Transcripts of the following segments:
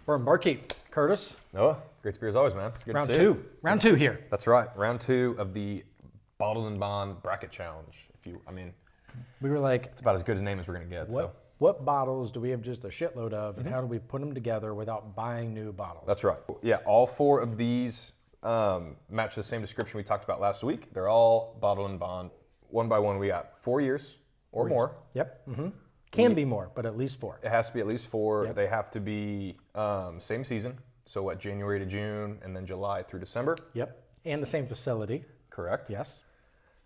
Bourbonbarkeep, Curtis. Noah, great to be here as always, man. Good Round to see two. you. Round two here. That's right. Round two of the Bottled and Bond Bracket Challenge. We were like, It's about as good a name as we're going to get. what bottles do we have just a shitload of, and how do we put them together without buying new bottles? That's right. Yeah, all four of these match the same description we talked about last week. They're all Bottled and Bond. One by one, we got 4 years or more. Yep. Can be more, but at least 4. It has to be at least 4. Yep. They have to be same season. So what, January to June, and then July through December? Yep. And the same facility. Correct. Yes.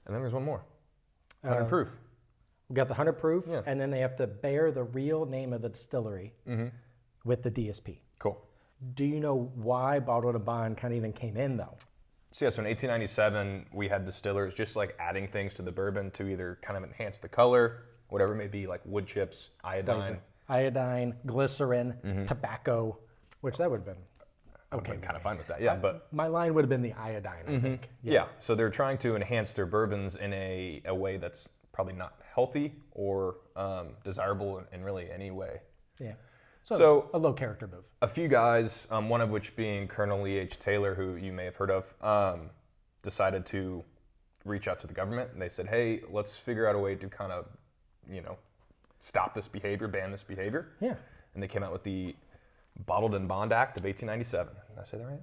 And then there's one more. 100 proof. We got the 100 proof, Yeah. and then they have to bear the real name of the distillery with the DSP. Cool. Do you know why Bottled and Bond kind of even came in, though? So yeah, so in 1897, we had distillers just like adding things to the bourbon to either kind of enhance the color, whatever it may be, like wood chips, iodine. Iodine, glycerin, tobacco, which that would have been okay. I'm kind of fine with that, yeah. But My line would have been the iodine, I think. yeah, so they're trying to enhance their bourbons in a way that's probably not healthy or desirable in really any way. Yeah. So a low character move. a few guys, one of which being Colonel Lee H. Taylor, who you may have heard of, decided to reach out to the government, and they said, hey, let's figure out a way to kind of, stop this behavior, ban this behavior. Yeah. And they came out with the Bottled and Bond Act of 1897. Did I say that right?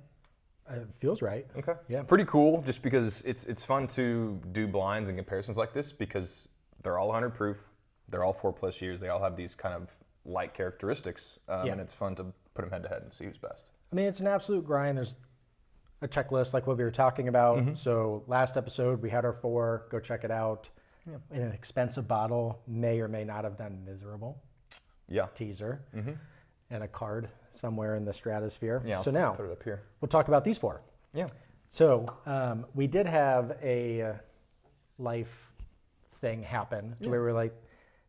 It feels right. Okay. Yeah. Pretty cool, just because it's fun to do blinds and comparisons like this, because they're all 100 proof, they're all 4+ years, they all have these kind of like characteristics, and it's fun to put them head to head and see who's best. I mean, it's an absolute grind. There's a checklist like what we were talking about. So last episode, we had our 4. Go check it out. Yeah. In an expensive bottle, may or may not have done miserable. Yeah. Teaser. And a card somewhere in the stratosphere. Yeah. So now, put it up here. we'll talk about these 4. Yeah. So we did have a life thing happen to where we were like,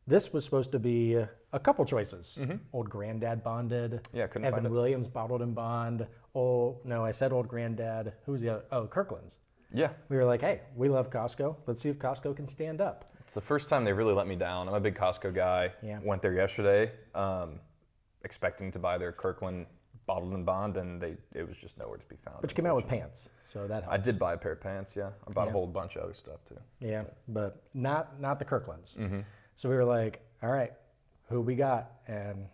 this was supposed to be a couple choices. Old Granddad Bonded. Yeah, couldn't Evan find it. Williams Bottled and Bond. Oh, no, I said Old Granddad. Who's the other? Oh, Kirkland's. Yeah. We were like, hey, we love Costco. Let's see if Costco can stand up. It's the first time they really let me down. I'm a big Costco guy. Yeah. Went there yesterday, expecting to buy their Kirkland Bottled and Bond, and it was just nowhere to be found. But you came out with pants, so that helps. I did buy a pair of pants, yeah. I bought a whole bunch of other stuff, too. Yeah, but not the Kirkland's. So we were like, all right, who we got? And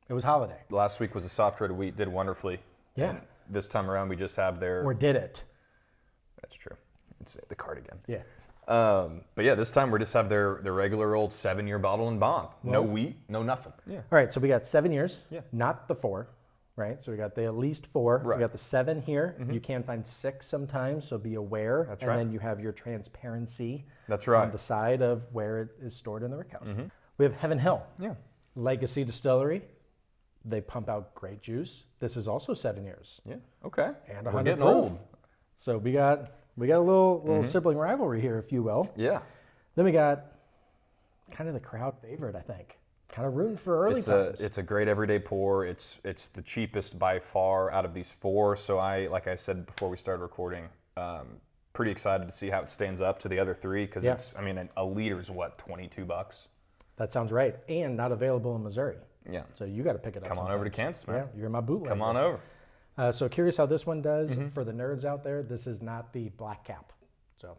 it was Holladay. Last week was a soft red wheat, did wonderfully. Yeah. And this time around, we just have their... Or did it? That's true. It's the cardigan. Yeah. But yeah, this time we just have their regular old 7-year Bottle and Bond. No wheat, no nothing. Yeah. All right, so we got 7 years, Yeah. not the 4, right? So we got the at least 4. Right. We got the 7 here. You can find 6 sometimes, so be aware. That's and right. then you have your transparency That's right. on the side of where it is stored in the rickhouse. We have Heaven Hill, Yeah. Legacy Distillery. They pump out great juice. This is also 7 years. Yeah. Okay. And We're 100 getting proof. old. So we got a little sibling rivalry here, if you will. Yeah. Then we got kind of the crowd favorite, I think. Kind of rooting for early times. It's a great everyday pour. It's the cheapest by far out of these 4. So like I said before we started recording, pretty excited to see how it stands up to the other 3, because a liter is what, $22? That sounds right. And not available in Missouri. Yeah. So you got to pick it up. Come on over to Kansas, man. Yeah, you're my bootlegger. Come on over. So curious how this one does. For the nerds out there, this is not the black cap. So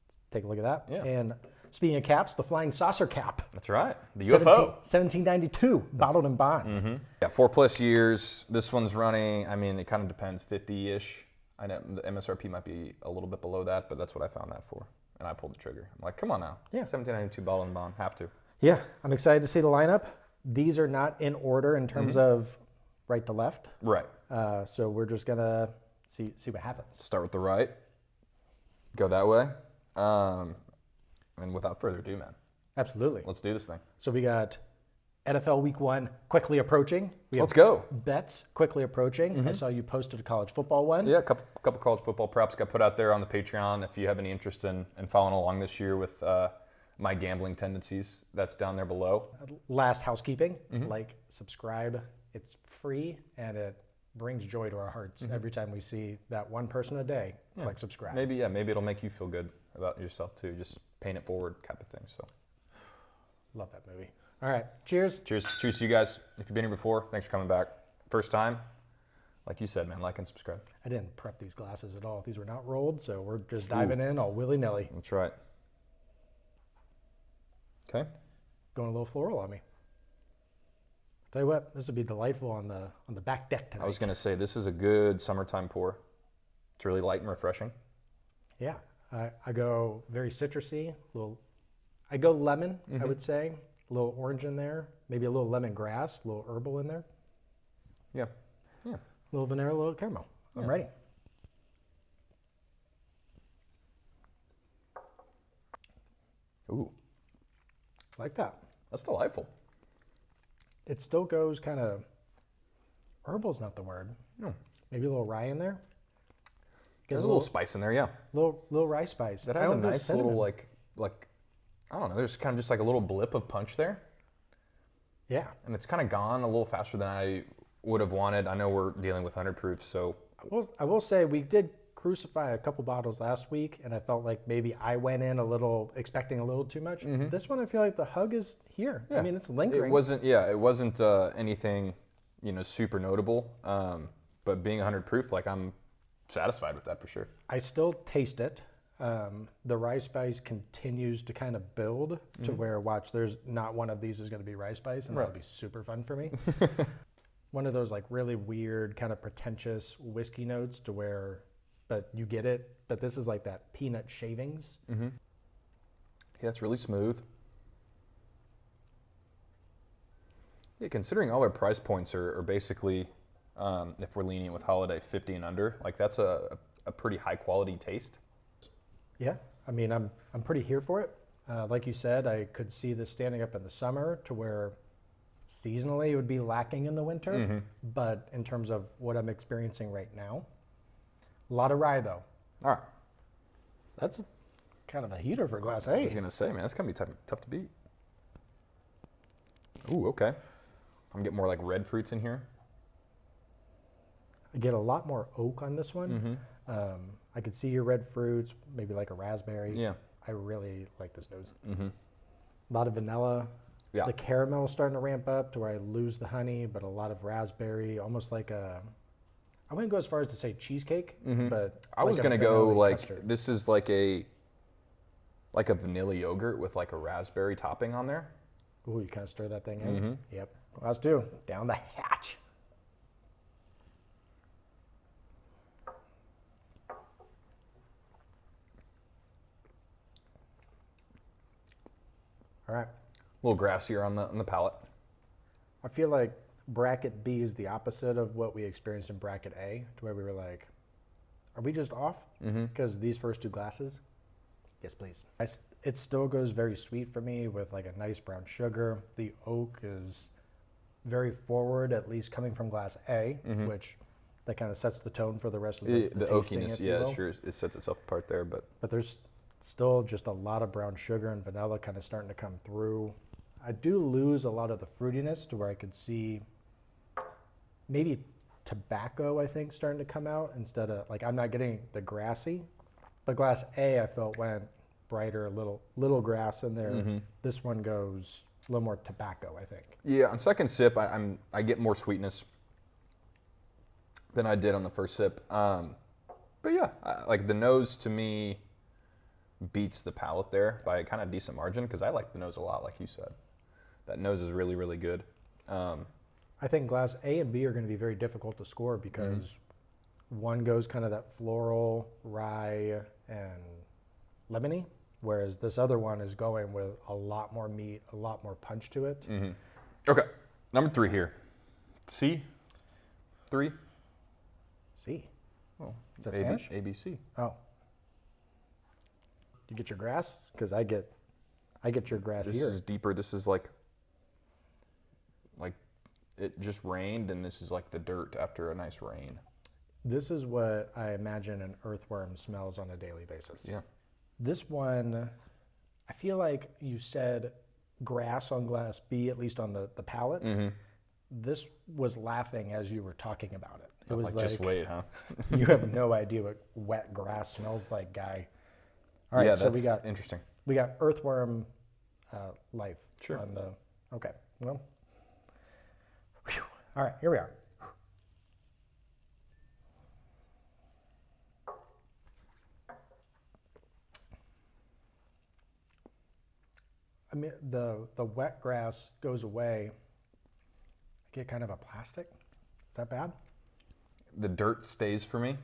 let's take a look at that. Yeah. And speaking of caps, the flying saucer cap. That's right. The UFO. 1792, Bottled and Bond. Yeah, 4+ years. This one's running, it kind of depends, 50-ish. I know the MSRP might be a little bit below that, but that's what I found that for. And I pulled the trigger. I'm like, come on now. Yeah. 1792 Bottled and Bond. Have to. Yeah, I'm excited to see the lineup. These are not in order in terms of right to left. Right. So we're just going to see what happens. Start with the right. Go that way. And without further ado, man, Absolutely. let's do this thing. So we got NFL Week 1 quickly approaching. We have Let's go. bets quickly approaching. I saw you posted a college football one. Yeah, a couple college football props got put out there on the Patreon. If you have any interest in following along this year with my gambling tendencies, that's down there below. Last housekeeping, like, subscribe. It's free and it brings joy to our hearts every time we see that one person a day click subscribe. Maybe it'll make you feel good about yourself too. Just paying it forward type of thing. So Love that movie. All right, cheers. cheers to you guys. If you've been here before, thanks for coming back. first time, like you said, man, like and subscribe. I didn't prep these glasses at all. These were not rolled, so we're just diving in all willy-nilly. That's right. Okay. Going a little floral on me. Tell you what, this would be delightful on the back deck tonight. I was going to say, this is a good summertime pour. It's really light and refreshing. Yeah, I go very citrusy. I go lemon, I would say. A little orange in there, maybe a little lemongrass, a little herbal in there. Yeah, yeah. A little vanilla, a little caramel. I'm ready. Ooh, Like that. that's delightful. It still goes kind of, herbal's not the word. No. Maybe a little rye in there. There's a little spice in there, yeah. Little rye spice. That has a nice little like I don't know. There's kind of just like a little blip of punch there, Yeah. and it's kind of gone a little faster than I would have wanted. I know we're dealing with 100 proof, so I will say we did crucify a couple bottles last week, and I felt like maybe I went in a little expecting a little too much. This one, I feel like the hug is here. yeah. I mean, it's lingering. It wasn't anything super notable. But being 100 proof, like I'm satisfied with that for sure. I still taste it. The rye spice continues to kind of build to where, watch, there's not one of these is going to be rye spice, and that'll be super fun for me. One of those like really weird kind of pretentious whiskey notes to where, but you get it. But this is like that peanut shavings. Yeah, it's really smooth. Yeah, considering all our price points are basically, if we're lenient with Holladay, 50 and under, like that's a pretty high quality taste. Yeah, I mean, I'm pretty here for it. Like you said, I could see this standing up in the summer to where seasonally it would be lacking in the winter. But in terms of what I'm experiencing right now, a lot of rye though. All right. That's kind of a heater for Glass I was A. gonna say, man, that's gonna be tough to beat. Ooh, okay. I'm getting more like red fruits in here. I get a lot more oak on this one. I could see your red fruits, maybe like a raspberry. Yeah. I really like this nose. A lot of vanilla. Yeah. The caramel is starting to ramp up to where I lose the honey, but a lot of raspberry, almost like I wouldn't go as far as to say cheesecake, but I was like gonna a go vanilla like custard. this is like a vanilla yogurt with like a raspberry topping on there. Ooh, you kind of stir that thing in. Yep. Glass 2, down the hatch. All right. A little grassier on the palate. I feel like bracket B is the opposite of what we experienced in bracket A, to where we were like, are we just off? Because these first two glasses, yes, please. It still goes very sweet for me with like a nice brown sugar. The oak is very forward, at least coming from Glass A, which that kind of sets the tone for the rest of the tasting, oakiness, if you yeah, will. sure, it sets itself apart there, but But there's still just a lot of brown sugar and vanilla kind of starting to come through. I do lose a lot of the fruitiness to where I could see maybe tobacco, I think, starting to come out instead of, like, I'm not getting the grassy, but Glass A I felt went brighter, a little grass in there. This one goes a little more tobacco, I think. yeah, on second sip, I get more sweetness than I did on the first sip. But yeah, like the nose to me beats the palate there by a kind of decent margin because I like the nose a lot, like you said. That nose is really, really good. I think Glass A and B are going to be very difficult to score because one goes kind of that floral, rye, and lemony, whereas this other one is going with a lot more meat, a lot more punch to it. Okay, number 3 here. C? 3? C. Well, Is that Spanish? ABC. Oh. You get your grass? Because I get your grass This here. is deeper. This is like it just rained, and this is like the dirt after a nice rain. This is what I imagine an earthworm smells on a daily basis. Yeah. This one, I feel like you said grass on Glass B, at least on the palate. This was laughing as you were talking about it. It was like, just wait, huh? you have no idea what wet grass smells like, guy. All right, yeah, so that's we got interesting. earthworm life Sure. on the, okay, well, whew. All right, here we are. mean, the wet grass goes away. I get kind of a plastic. Is that bad? The dirt stays for me.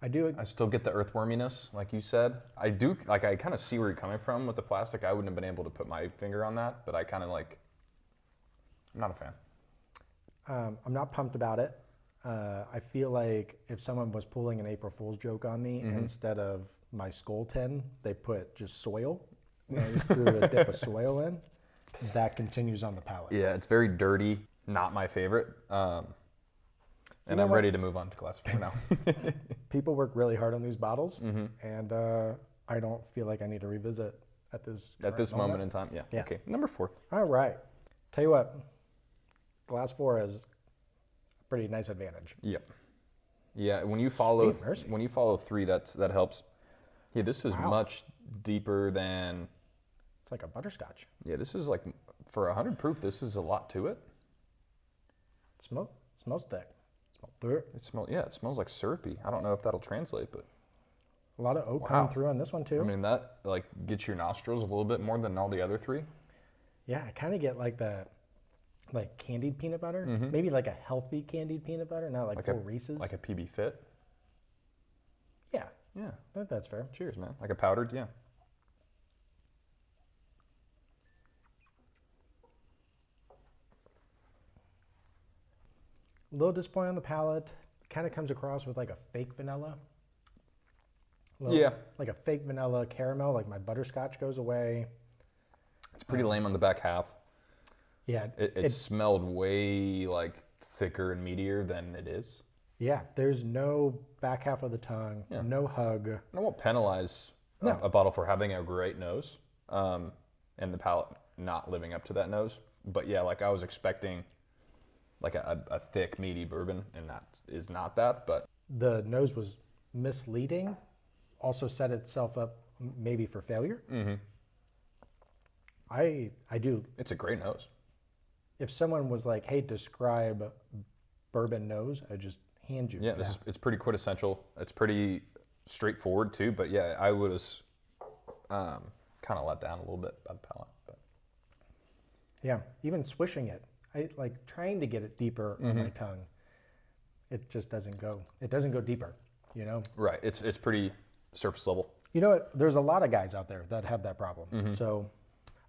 I do. I still get the earthworminess, like you said. I do, like, I kind of see where you're coming from with the plastic. I wouldn't have been able to put my finger on that, but I kind of like, I'm not a fan. I'm not pumped about it. I feel like if someone was pulling an April Fool's joke on me, instead of my skull tin, they put just soil. And I just threw a dip of soil in. That continues on the palate. Yeah, it's very dirty. Not my favorite. And I'm ready to move on to glass 4 now. People work really hard on these bottles, and I don't feel like I need to revisit at this moment in time. Yeah. Okay. Number 4. All right. Tell you what, glass 4 has a pretty nice advantage. Yep. Yeah. When you follow 3, that helps. Yeah, this is much deeper than. It's like a butterscotch. Yeah, this is like for 100 proof. This is a lot to it. It smells thick. It smells like syrupy. I don't know if that'll translate, but a lot of oak coming through on this one too. I mean, that like gets your nostrils a little bit more than all the other 3. Yeah, I kind of get like candied peanut butter, maybe like a healthy candied peanut butter, not like full Reese's. Like a PB Fit. Yeah. Yeah. I think that's fair. Cheers, man. Like a powdered, yeah. A little disappointing on the palate. Kind of comes across with like a fake vanilla. Like a fake vanilla caramel. Like my butterscotch goes away. It's pretty lame on the back half. Yeah. It smelled way like thicker and meatier than it is. Yeah. There's no back half of the tongue. Yeah. No hug. I won't penalize a bottle for having a great nose and the palate not living up to that nose. But yeah, like I was expecting like a thick, meaty bourbon, and that is not that, but. The nose was misleading, also set itself up maybe for failure. I do. It's a great nose. If someone was like, hey, describe bourbon nose, I'd just hand you that. It's pretty quintessential. It's pretty straightforward too, but yeah, I was kind of let down a little bit by the palate. But. Yeah, even swishing it. I like trying to get it deeper on my tongue. It just doesn't go. It doesn't go deeper, you know? Right. It's pretty surface level. You know what? There's a lot of guys out there that have that problem. So,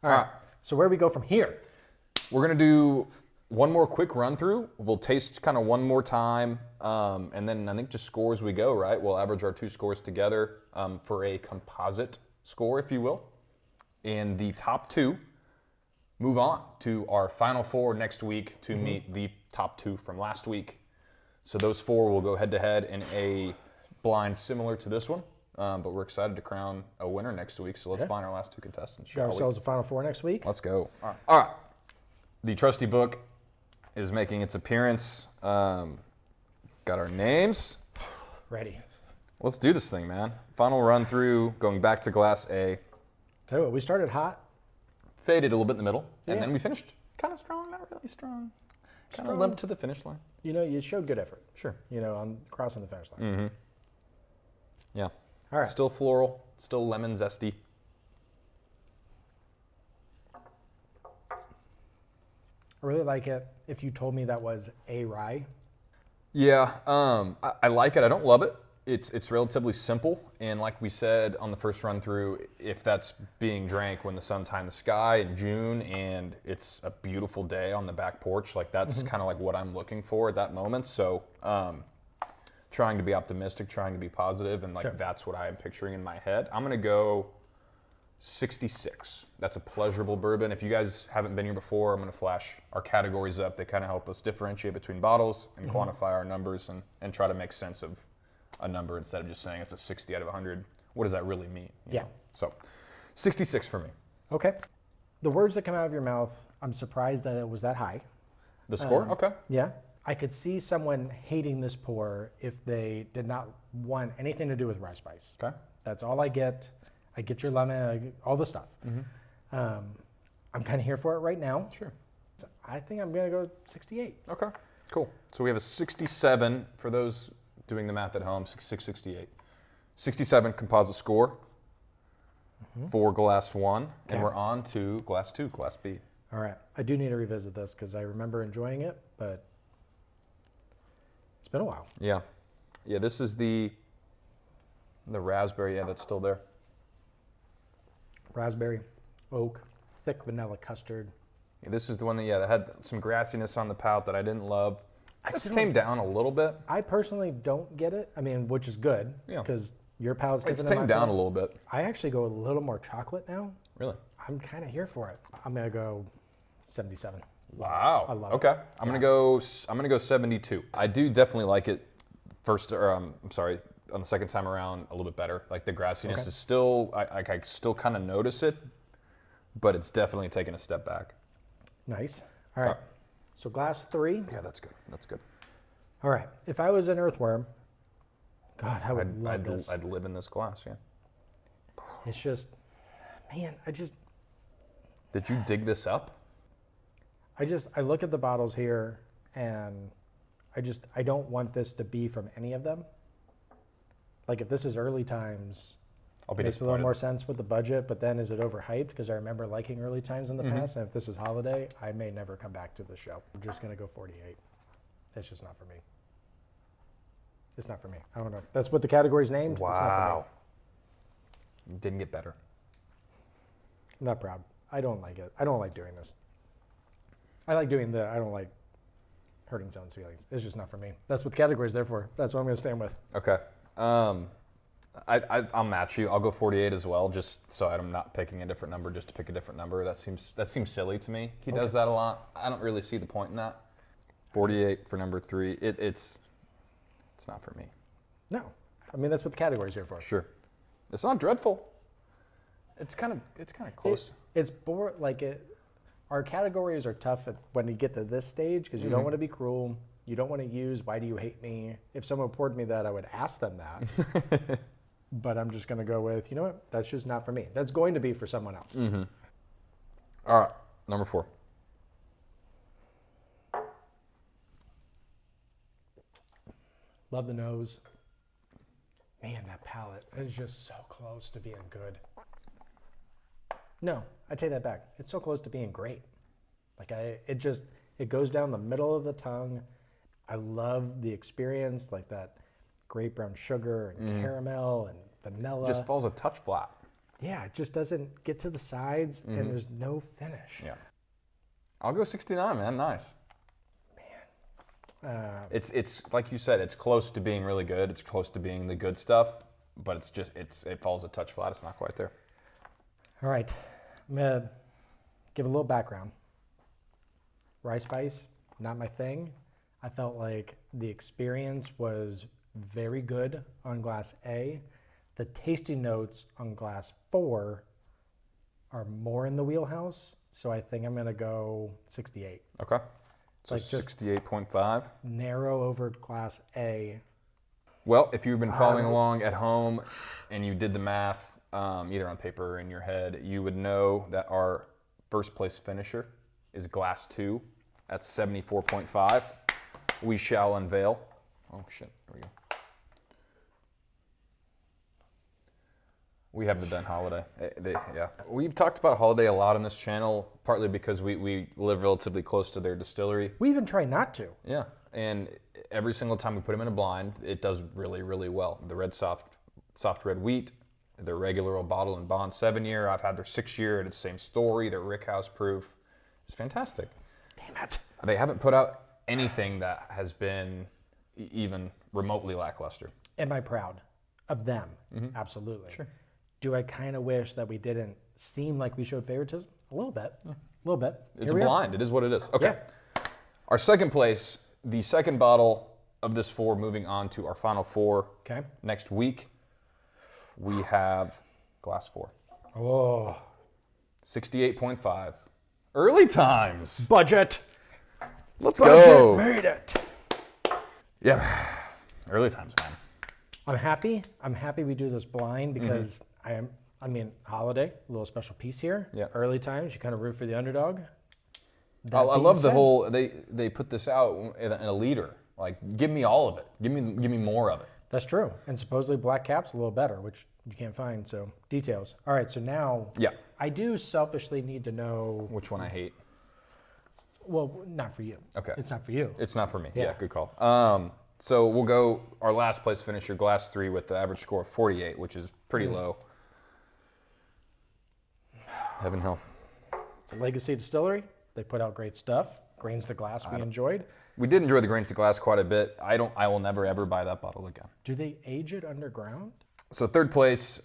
all right. So where do we go from here? We're going to do one more quick run through. We'll taste kind of one more time. And then I think just score as we go, right? We'll average our 2 scores together for a composite score, if you will. And the top 2 move on to our final 4 next week to meet the top 2 from last week. So those 4 will go head to head in a blind similar to this one. But we're excited to crown a winner next week. So let's find our last 2 contestants. Got ourselves a final 4 next week. Let's go. All right. The trusty book is making its appearance. Got our names. Ready. Let's do this thing, man. Final run through, going back to glass A. Tell you what, we started hot. Faded a little bit in the middle, and then we finished kind of strong, not really strong. Kind of limped to the finish line. You know, you showed good effort. Sure. You know, on crossing the finish line. Yeah. All right. Still floral, still lemon zesty. I really like it. If you told me that was a rye. Yeah, I like it. I don't love it. It's relatively simple, and like we said on the first run through, if that's being drank when the sun's high in the sky in June and it's a beautiful day on the back porch, like that's kind of like what I'm looking for at that moment. So trying to be optimistic, trying to be positive, and like that's what I am picturing in my head. I'm gonna go 66. That's a pleasurable bourbon. If you guys haven't been here before, I'm gonna flash our categories up. They kind of help us differentiate between bottles and quantify our numbers and try to make sense of a number instead of just saying it's a 60 out of 100. What does that really mean? You know? So 66 for me. Okay. The words that come out of your mouth, I'm surprised that it was that high. The score? Okay. Yeah. I could see someone hating this pour if they did not want anything to do with rye spice. Okay. That's all I get. I get your lemon, I get all the stuff. I'm kind of here for it right now. Sure. So I think I'm going to go 68. Okay. Cool. So we have a 67 for those doing the math at home, 668. 67 composite score. for glass 1, Okay. and we're on to glass 2, glass B. All right. I do need to revisit this because I remember enjoying it, but it's been a while. Yeah. Yeah, this is the raspberry. Yeah, that's still there. Raspberry, oak, thick vanilla custard. Yeah, this is the one that had some grassiness on the palate that I didn't love. It's still tamed down a little bit. I personally don't get it. I mean, which is good Yeah. because your palate's It's different than tamed my down a palate. little bit. I actually go a little more chocolate now. Really? I'm kind of here for it. I'm gonna go 77. Wow. I love it. Okay. I'm gonna go 72. I do definitely like it on the second time around a little bit better. Like the grassiness is still, I still kind of notice it, but it's definitely taken a step back. Nice. All right. So glass 3. Yeah, that's good. That's good. All right. If I was an earthworm, God, I would love this. I'd live in this glass, yeah. It's just, man, Did you dig this up? I look at the bottles here and I don't want this to be from any of them. Like if this is early times, I'll be makes a little disappointed. more sense with the budget, but then is it overhyped? Because I remember liking early times in the past, and if this is Holladay, I may never come back to the show. I'm just gonna go 48. It's just not for me. It's not for me. I don't know. That's what the category's named. It's not for me. Wow. Didn't get better. I'm not proud. I don't like it. I don't like doing this. I like doing I don't like hurting someone's feelings. It's just not for me. That's what the category's there for. That's what I'm gonna stand with. Okay. I'll match you. I'll go 48 as well, just so I'm not picking a different number just to pick a different number. That seems silly to me. He does that a lot. I don't really see the point in that. 48 for number 3. It's not for me. No. I mean, that's what the category's here for. Sure. It's not dreadful. It's kind of close. Our categories are tough when you get to this stage because you don't want to be cruel. You don't want to use "Why do you hate me?" If someone poured me that, I would ask them that. But I'm just going to go with, you know what? That's just not for me. That's going to be for someone else. All right, number 4. Love the nose. Man, that palate is just so close to being good. No, I take that back. It's so close to being great. It goes down the middle of the tongue. I love the experience, like that great brown sugar and caramel and vanilla. Just falls a touch flat. Yeah, it just doesn't get to the sides and there's no finish. Yeah. I'll go 69, man. Nice. It's like you said, it's close to being really good. It's close to being the good stuff, but it falls a touch flat. It's not quite there. All right, I'm gonna give a little background. Rye spice, not my thing. I felt like the experience was very good on glass A. The tasting notes on glass 4 are more in the wheelhouse, so I think I'm gonna go 68. Okay. So Like just 68.5. narrow over glass A. Well, if you've been following along at home and you did the math, either on paper or in your head, you would know that our first place finisher is glass 2 at 74.5. We shall unveil. Oh shit, there we go. We have the Ben Holladay. Yeah. We've talked about Holladay a lot on this channel, partly because we live relatively close to their distillery. We even try not to. Yeah, and every single time we put them in a blind, it does really, really well. The red soft red wheat, their regular old bottle and bond 7-year. I've had their 6-year, and it's the same story. Their rickhouse proof. It's fantastic. Damn it. They haven't put out anything that has been even remotely lackluster. Am I proud of them? Absolutely. Sure. Do I kind of wish that we didn't seem like we showed favoritism? A little bit. A little bit. It's Here we are. blind. It is what it is. Okay. Yeah. Our second place, the second bottle of this 4, moving on to our final 4. Okay. Next week, we have glass 4. Oh. 68.5. Early times. Budget. Let's Budget go. made it. Yeah. Early times, man. I'm happy. I'm happy we do this blind because Holladay, a little special piece here. Yeah. Early times, you kind of root for the underdog. I love the whole, they put this out in a liter. Like, give me all of it. Give me more of it. That's true. And supposedly Black Cap's a little better, which you can't find. So details. All right. So now, Yeah. I do selfishly need to know. Which one I hate? Well, not for you. Okay. It's not for you. It's not for me. Yeah. Yeah, good call. So we'll go our last place finisher, Glass 3, with the average score of 48, which is pretty low. Heaven Hill. It's a legacy distillery. They put out great stuff. Grains to glass we enjoyed. We did enjoy the grains to glass quite a bit. I will never ever buy that bottle again. Do they age it underground? So third place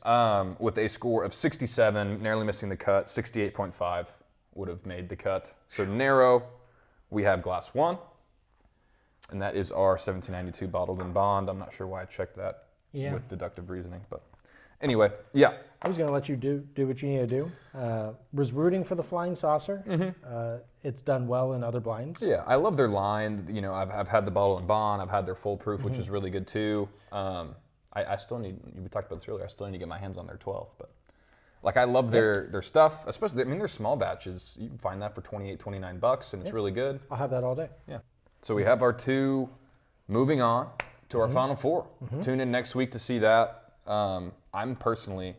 with a score of 67, narrowly missing the cut, 68.5 would have made the cut. So narrow, we have Glass 1, and that is our 1792 bottled in bond. I'm not sure why I checked that with deductive reasoning, but anyway, yeah. I was going to let you do what you need to do. Was rooting for the Flying Saucer. It's done well in other blinds. Yeah, I love their line. You know, I've had the bottle in bond. I've had their full proof, which is really good too. I still need, we talked about this earlier, I still need to get my hands on their 12. But like, I love their stuff, especially, I mean, their small batches. You can find that for $28, $29, and it's really good. I'll have that all day. Yeah. So we have our 2. Moving on to our final 4. Tune in next week to see that. I'm personally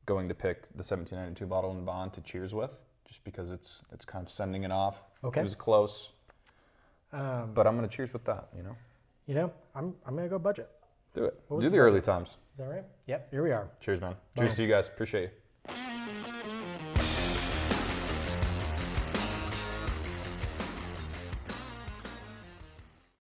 going to pick the 1792 bottle in bond to cheers with, just because it's kind of sending it off. Okay. It was close, but I'm going to cheers with that. I'm going to go budget. Do it. Do the early times. Is that right? Yep. Here we are. Cheers, man. Cheers to you guys. Appreciate you.